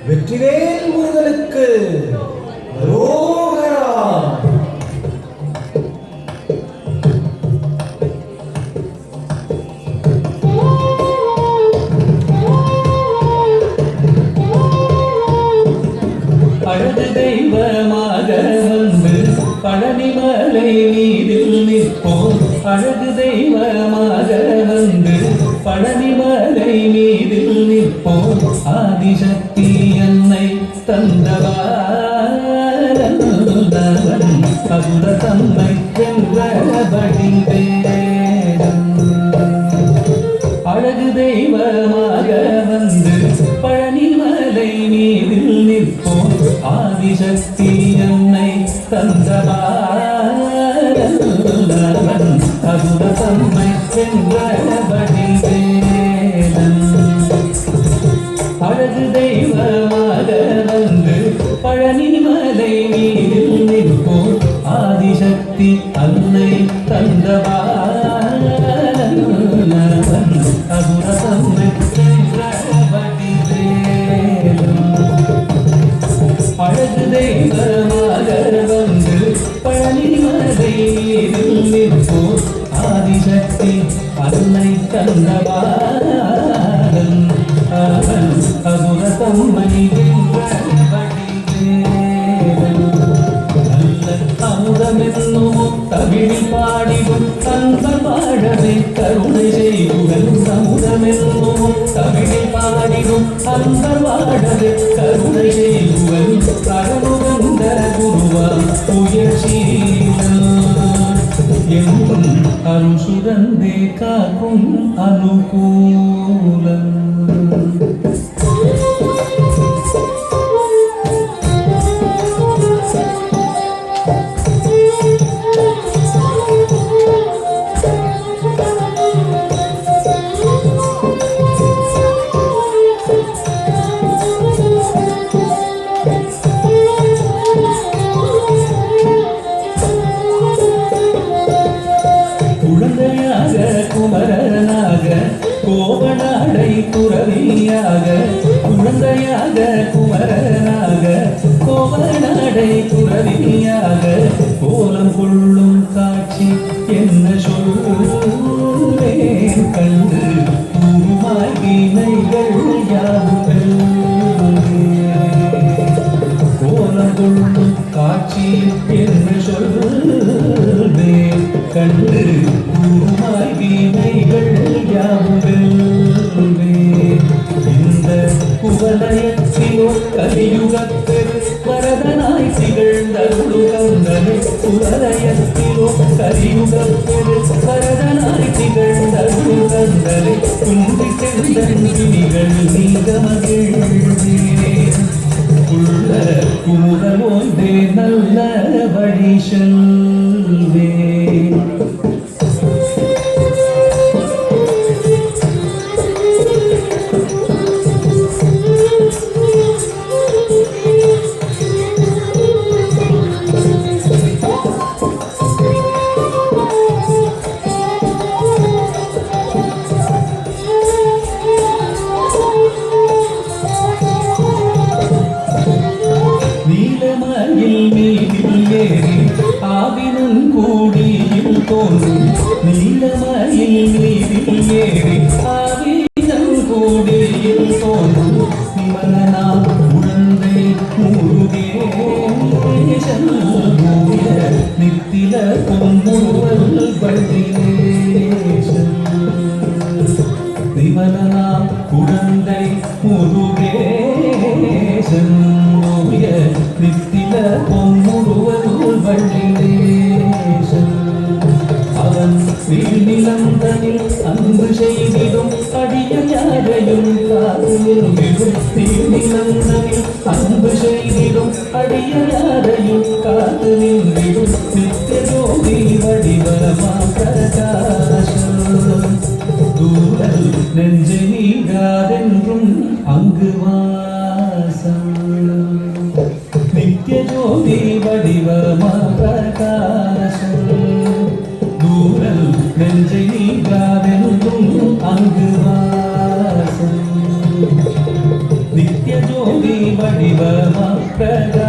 வெற்றிவேல் முருகனுக்கு அரோகரா. அழகு தெய்வமாக வந்து பழனிமலை மீதில் நிற்போம். அழகு தெய்வமாக வந்து பழனிமலை மீதில் நிற்போம். ஆதிசக்தி என்னை தந்தவாரன் அசுர தம்மை வென்றபடி வேடன். அழகு தெய்வமாக வந்து பழனிமலை மீதில் நிற்போம். ஆதிசக்தி என்னை தந்தவாரன் அசுர தம்மை வென்றபடி வேடன். அழகு தெய்வமாக வந்து பழனிமலை மீதில் நிற்போம். ஆதிசக்தி அன்னை தந்தவாரன் அசுர தம்மை வென்றபடி வேடன். அழகு தெய்வமாக வந்து பழனிமலை மீதில் நிற்போம். ஆதிசக்தி அன்னை தந்தவாரன் அசுர தம்மை வென்றபடி வேடன். நல்ல அமுதமென்னும் தமிழில் பாடிடும் அந்த வாழவே கருணை செய்குவன். அமுதமென்னும் தமிழில் பாடிடும் அந்த வாழவே கருணை செய்குவன். அருமுகந்தர குருவாம் உயர்சீலன் எங்கும் அருள் சுரந்தே காக்கும் அனுகூலன். குழந்தையாக குமரனாக கோவனாடை துறவியாக. குழந்தையாக குமரனாக கோவனாடை துறவியாக. கோலம் கொள்ளும் காட்சி என்ன சொல்வேன் கண்டு கூறுமாய் வீணைகள் யாவுகள். கோலம் கொள்ளும் காட்சி என்ன சொல்வேன் கண்டு கூறுமாய் வீணைகள் யாவுகள். இந்த குவலயத்திலோ கலியுகப்பெரு வரதனாய் திகழ்ந்தருளு கந்தனை. குவலயத்திலோ கலியுகப்பெரு வரதனாய் திகழ்ந்தருளு கந்தனை. குன்றி செந்தன் கிளிகள் நீங்க மகிழ்ந்தேன். உள்ள குமுறலோந்தே நல்ல வழி செல்வே. நீலமயில் மீதில் ஏறி ஆவினும் கூடியில் தோன்றும். நீலமயில் மீதில் ஏறி ஆவினும் கூடியில் தோன்றும். மனனா உடந்தை முருகேசன் நித்தில பொன்முருவல் வள்ளினேசன். விமலனா குழந்தை முருகேசன் நித்தில பொன்முருவல் வள்ளினேசன். அவன் வீழ்நிலந்தனில் அன்பு செய்திடும் அடிய யாரையும் காத்து நின்றிடும். வீழ்நிலந்தனில் அன்பு செய்திடும் அடிய யாரையும் காத்து நின்றிடும். நித்திய ஜோதி வடிவரமா பிரகாசம். தூரல் நெஞ்சை நீங்காதென்றும் அங்கு வாசம். நித்திய ஜோதி வடிவமா பிரகாசம். தூரல் நெஞ்சை நீங்காதென்றும் அங்கு வாசம். நித்திய ஜோதி பிரகாசம்